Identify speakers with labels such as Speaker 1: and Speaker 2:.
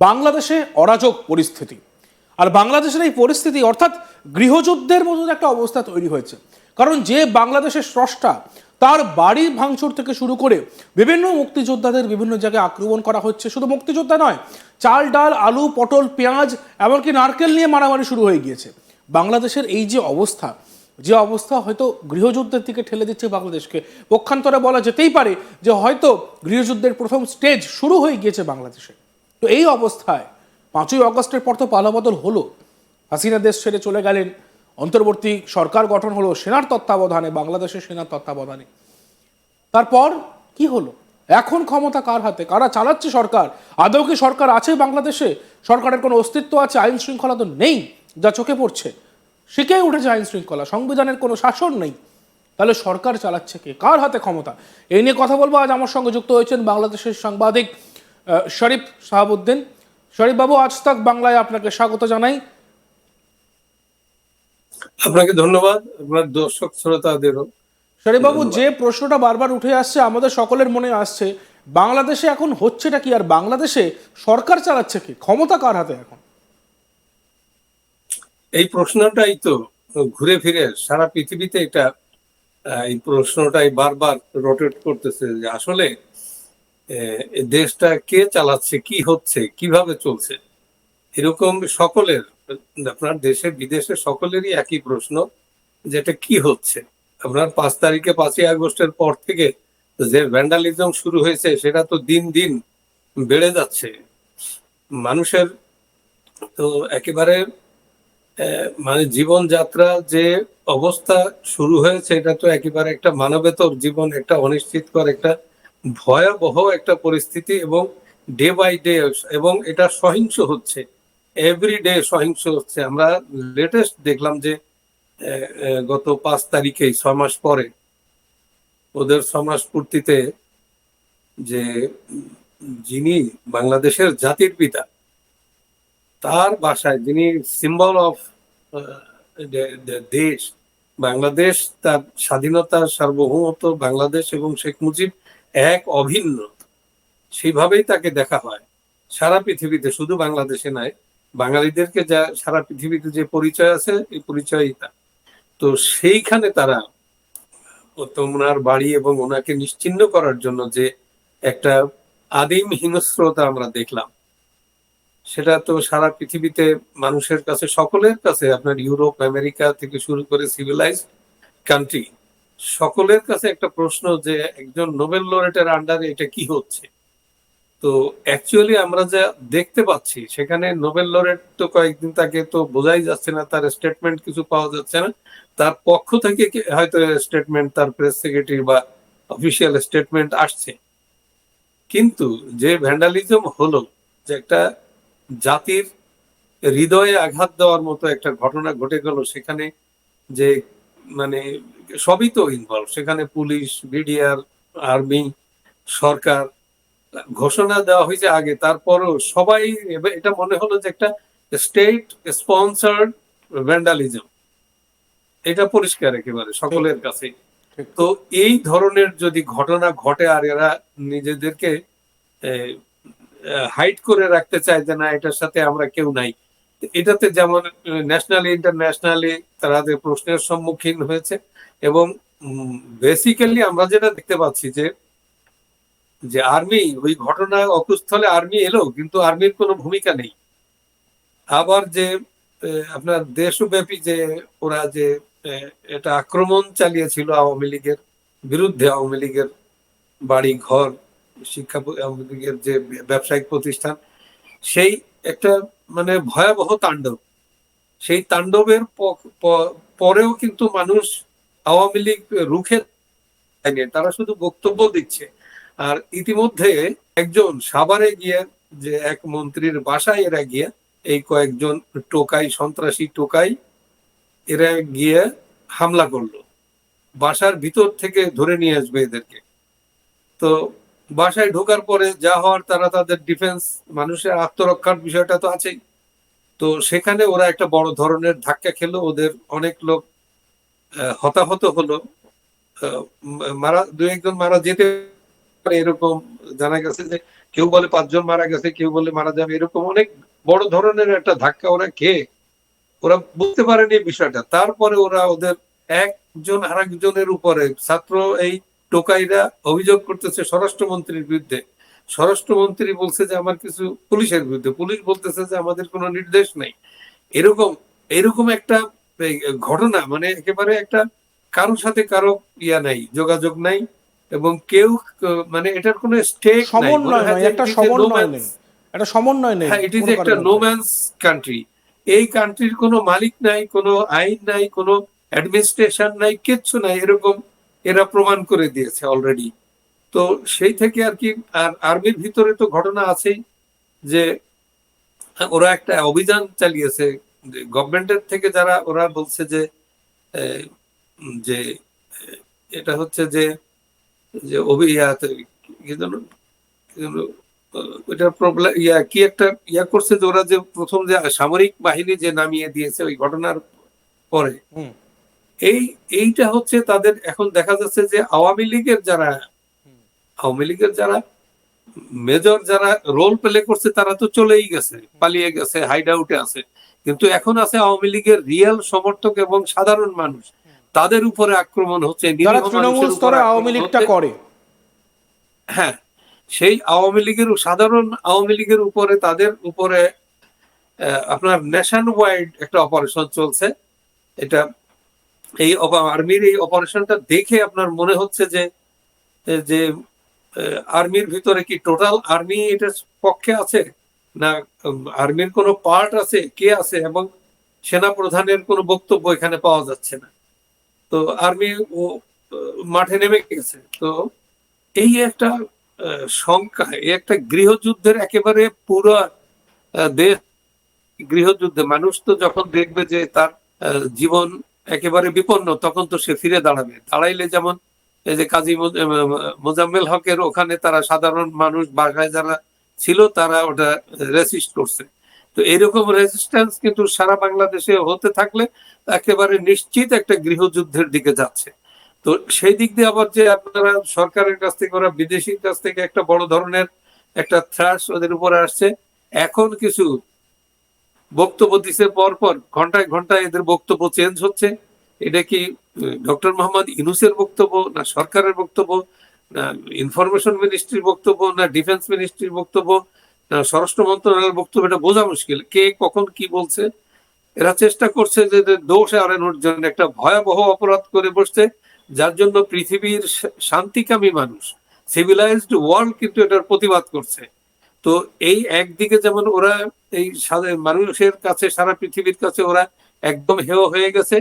Speaker 1: বাংলাদেশে অরাজক পরিস্থিতি, আর বাংলাদেশের এই পরিস্থিতি অর্থাৎ গৃহযুদ্ধের মতন একটা অবস্থা তৈরি হয়েছে। কারণ যে বাংলাদেশের স্রষ্টা, তার বাড়ি ভাঙচুর থেকে শুরু করে বিভিন্ন মুক্তিযোদ্ধাদের বিভিন্ন জায়গায় আক্রমণ করা হচ্ছে। শুধু মুক্তিযোদ্ধা নয়, চাল ডাল আলু পটল পেঁয়াজ এমনকি নারকেল নিয়ে মারামারি শুরু হয়ে গিয়েছে। বাংলাদেশের এই যে অবস্থা, হয়তো গৃহযুদ্ধের দিকে ঠেলে দিচ্ছে বাংলাদেশকে। পক্ষান্তরে বলা যেতেই পারে যে হয়তো গৃহযুদ্ধের প্রথম স্টেজ শুরু হয়ে গিয়েছে বাংলাদেশে। তো এই অবস্থায় 5ই অগস্টের পর তো পালাবদল হলো, হাসিনা দেশ ছেড়ে চলে গেলেন, অন্তর্বর্তী সরকার গঠন হলো সেনার তত্ত্বাবধানে, বাংলাদেশের সেনার তত্ত্বাবধানে। তারপর কি হলো? এখন ক্ষমতা কার হাতে? কারা চালাচ্ছে সরকার? আদৌ কি সরকার আছে বাংলাদেশে? সরকারের কোনো অস্তিত্ব আছে? আইন শৃঙ্খলা তো নেই, যা চোখে পড়ছে। শিখে উঠেছে আইন শৃঙ্খলা, সংবিধানের কোনো শাসন নেই। তাহলে সরকার চালাচ্ছে কে? কার হাতে ক্ষমতা? এই নিয়ে কথা বলবো। আজ আমার সঙ্গে যুক্ত হয়েছেন বাংলাদেশের সাংবাদিক শরীফ শাহাবুদ্দিন। শরীফ বাবু, আজ তাক বাংলায় আপনাকে স্বাগত জানাই।
Speaker 2: আপনাকে ধন্যবাদ, আপনার দর্শক শ্রোতাদেরও।
Speaker 1: শরীফ বাবু, যে প্রশ্নটা বারবার উঠে আসছে, আমাদের সকলের মনে আসছে, বাংলাদেশে এখন হচ্ছেটা কি, আর বাংলাদেশে সরকার চালাচ্ছে কি? ক্ষমতা কার হাতে এখন?
Speaker 2: এই প্রশ্নটাই তো ঘুরে ফিরে সারা পৃথিবীতে এটা এই প্রশ্নটাই বারবার রোটেট করতেছে যে আসলে দেশটা কে চালাচ্ছে, কি হচ্ছে, কিভাবে চলছে। এরকম সকলের, আপনার দেশে বিদেশে সকলেরই একই প্রশ্ন, যেটা কি হচ্ছে। আপনার 5 তারিখে 5ই আগস্টের পর থেকে যে ভ্যান্ডালিজম শুরু হয়েছে, সেটা তো দিন দিন বেড়ে যাচ্ছে। মানুষের তো একেবারে মানে জীবনযাত্রা যে অবস্থা শুরু হয়েছে, এটা তো একেবারে একটা মানবেতর জীবন, একটা অনিশ্চিতকর, একটা ভয়াবহ একটা পরিস্থিতি, এবং ডে বাই ডে, এবং এটা সহিংস হচ্ছে, এভরি ডে সহিংস হচ্ছে। আমরা লেটেস্ট দেখলাম যে গত 5 তারিখে 6 মাস পরে, ওদের 6 মাস পূর্তিতে, যে যিনি বাংলাদেশের জাতির পিতা, তার বাসায়, যিনি সিম্বল অফ দেশ বাংলাদেশ, তার স্বাধীনতা, সার্বভৌমত্ব বাংলাদেশ এবং শেখ মুজিব এক অভিন্ন, সেইভাবেই তাকে দেখা হয় সারা পৃথিবীতে, শুধু বাংলাদেশে নয়। বাঙালিদেরকে যা সারা পৃথিবীতে যে পরিচয় আছে, এই পরিচয়ই তা। তো সেইখানে তারা ওনার বাড়ি এবং ওনাকে নিশ্চিহ্ন করার জন্য যে একটা আদিম হিংস্রতা আমরা দেখলাম, সেটা তো সারা পৃথিবীতে মানুষের কাছে, সকলের কাছে, আপনার ইউরোপ আমেরিকা থেকে শুরু করে সিভিলাইজ কান্ট্রি, সকলের কাছে একটা প্রশ্ন যে একজন নোবেল লরেটের আন্ডারে এটা কি হচ্ছে। তো অ্যাকচুয়ালি আমরা যা দেখতে পাচ্ছি, সেখানে নোবেল লরেট তো কয়েকদিন তাকে তো বোঝাই যাচ্ছে না, তার স্টেটমেন্ট কিছু পাওয়া যাচ্ছে না। তার পক্ষ থেকে হয়তো স্টেটমেন্ট, তার প্রেস সেক্রেটারি বা অফিসিয়াল স্টেটমেন্ট আসছে, কিন্তু যে ভ্যান্ডালিজম হলো, যে একটা জাতির হৃদয়ে আঘাত দেওয়ার মতো একটা ঘটনা ঘটে গেল, সেখানে যে মানে সবই তো ইনভলভ, সেখানে পুলিশ, বিডিআর, আর্মি, সরকার, ঘোষণা দেওয়া হয়েছে আগে, তারপরও সবাই, এটা মনে হলো যে একটা স্টেট স্পন্সার্ড ভ্যান্ডালিজম, এটা পরিষ্কার একেবারে সকলের কাছে। তো এই ধরনের যদি ঘটনা ঘটে, আর এরা নিজেদেরকে হাইড করে রাখতে চায় যে না, এটার সাথে আমরা কেউ নাই, এটাতে যেমন ন্যাশনালি ইন্টারন্যাশনালি তারা যে প্রশ্নের সম্মুখীন হয়েছে। এবং বেসিক্যালি আমরা যেটা দেখতে পাচ্ছি যে যে আর্মি, ওই ঘটনা অকুস্থলে আর্মি এলো, কিন্তু আর্মির কোনো ভূমিকা নেই। আবার যে আপনার দেশব্যাপী যে ওরা যে এটা আক্রমণ চালিয়েছিল আওয়ামী লীগের বিরুদ্ধে, আওয়ামী লীগের বাড়ি ঘর, শিক্ষা, আওয়ামী লীগের যে ব্যবসায়িক প্রতিষ্ঠান, সেই একটা মানে ভয়াবহ তাণ্ডব। সেই তাণ্ডবের পরেও কিন্তু মানুষ আওয়ামী লীগ রুখে দেয়নি, তারা শুধু বক্তব্য দিচ্ছে। আর ইতিমধ্যে একজন সাভারে গিয়ে, যে এক মন্ত্রীর বাসায় এরা গিয়ে, এই কয়েকজন টোকাই, সন্ত্রাসী টোকাই, এরা গিয়ে হামলা করলো, বাসার ভিতর থেকে ধরে নিয়ে আসবে এদেরকে। তো বাসায় ঢোকার পরে যা হওয়ার, তারা তাদের ডিফেন্স, মানুষের আত্মরক্ষার বিষয়টা তো আছেই। তো সেখানে ওরা একটা বড় ধরনের ধাক্কা খেলো, ওদের অনেক লোক হতাহত হলো, মারা, দু একজন মারা যেতে পারে এরকম জানা গেছে, যে কেউ বলে 5 জন মারা গেছে, কেউ বলে মারা যাবে, এরকম অনেক বড় ধরনের একটা ধাক্কা ওরা খেয়ে ওরা বুঝতে পারেনি এই বিষয়টা। তারপরে ওরা ওদের একজন আরেকজনের উপরে ছাত্র এই টোকাইরা অভিযোগ করতেছে স্বরাষ্ট্রমন্ত্রীর বিরুদ্ধে। স্বরাষ্ট্রমন্ত্রী বলছে যে আমার কিছু পুলিশের বিরুদ্ধে, পুলিশ বলতেছে যে আমাদের কোনো নির্দেশ নেই। এরকম এরকম একটা এই ঘটনা, মানে একেবারে একটা কারোর সাথে কারো নাই, যোগাযোগ নাই, এবং কেউ মানে এটার কোনো স্টেক নাই। মনে
Speaker 1: সমন্বয়
Speaker 2: হয়
Speaker 1: নয়,
Speaker 2: যে
Speaker 1: একটা
Speaker 2: it is a no
Speaker 1: সমন্বয়
Speaker 2: man's-
Speaker 1: নেই, একটা সমন্বয় নেই
Speaker 2: হ্যাঁ, ইট ইজ
Speaker 1: কোনো
Speaker 2: একটা
Speaker 1: কারোর
Speaker 2: নো
Speaker 1: মধ্যে।
Speaker 2: Man's country. এই কান্ট্রির কোনো মালিক নাই, কোনো আইন নাই, কোনো অ্যাডমিনিস্ট্রেশন নাই, কিচ্ছু নাই, এরকম এরা প্রমাণ করে দিয়েছে অলরেডি। তো সেই থেকে আর কি, আর আর্মির ভিতরে তো ঘটনা আছেই যে ওরা একটা অভিযান চালিয়েছে গভর্নমেন্টের থেকে, যারা ওরা বলছে যে আহ, যে এটা হচ্ছে যে যে কি যেন ওইটার প্রবলেম কি একটা করছে যে ওরা যে প্রথম যে সামরিক বাহিনী যে নামিয়ে দিয়েছে ওই ঘটনার পরে,
Speaker 1: হুম।
Speaker 2: এইটা হচ্ছে তাদের এখন দেখা যাচ্ছে যে আওয়ামী লীগের যারা মেজর যারা রোল প্লে করছে তারা তো চলেই গেছে, পালিয়ে গেছে, হাইড আউটে আছে, কিন্তু এখন আছে আওয়ামী লীগের রিয়েল সমর্থক এবং সাধারণ মানুষ, তাদের উপরে আক্রমণ হচ্ছে,
Speaker 1: যারা
Speaker 2: নিরীহ
Speaker 1: তৃণমূল
Speaker 2: মানুষের উপরে
Speaker 1: স্তরে আওয়ামী
Speaker 2: আক্রমণ
Speaker 1: লীগটা
Speaker 2: হচ্ছে।
Speaker 1: করে।
Speaker 2: হ্যাঁ, সেই সাধারণ আওয়ামী লীগের উপরে, তাদের উপরে আপনার নেশন ওয়াইড একটা অপারেশন চলছে। এটা এই আর্মির এই অপারেশনটা দেখে আপনার মনে হচ্ছে যে যে আর্মির ভিতরে কি টোটাল আর্মি এটার পক্ষে আছে, না আর্মির কোনো পার্ট আছে, কে আছে, এবং সেনা প্রধানের কোনো বক্তব্য এখানে পাওয়া যাচ্ছে না। তো আর্মি ও মাঠে নেমে গেছে। তো এই একটা সংখ্যা, এই একটা গৃহযুদ্ধের একেবারে পুরো দেশ গৃহযুদ্ধে, মানুষ তো যখন দেখবে যে তার জীবন একেবারে বিপন্ন, তখন তো সে ফিরে দাঁড়াবে। দাঁড়াইলে যেমন এই যে কাজী মোজাম্মেল হকের ওখানে তারা সাধারণ মানুষ বাসায় যারা ছিল তারা ওটা রেসিস্ট করছে। তো এরকম রেজিস্ট্যান্স কিন্তু সারা বাংলাদেশে হতে থাকলে একেবারে নিশ্চিত একটা গৃহযুদ্ধের দিকে যাচ্ছে। তো সেই দিক দিয়ে আবার যে আপনারা সরকারের কাছ থেকে, ওরা বিদেশির কাছ থেকে একটা বড় ধরনের একটা থ্রাস ওদের উপরে আসছে। এখন কিছু বক্তব্য দিছে, পর পর ঘন্টায় ঘন্টায় এদের বক্তব্য চেঞ্জ হচ্ছে। এটা কি ডক্টর মোহাম্মদ ইউনূসের বক্তব্য, না সরকারের বক্তব্য, না ইনফরমেশন মিনিস্ট্রির বক্তব্য, না ডিফেন্স মিনিস্ট্রির বক্তব্য, না স্বরাষ্ট্র মন্ত্রণালয়ের বক্তব্য, এটা বোঝা মুশকিল কে কখন কি বলছে। এরা চেষ্টা করছে যে দোষ এড়ানোর জন্য একটা ভয়াবহ অপরাধ করে বসছে, যার জন্য পৃথিবীর শান্তিকামী মানুষ, সিভিলাইজড ওয়ার্ল্ড কিন্তু এটার প্রতিবাদ করছে। তো এই একদিকে যেমন ওরা এই মানুষের কাছে, সারা পৃথিবীর কাছে ওরা একদম হেয় হয়ে গেছে,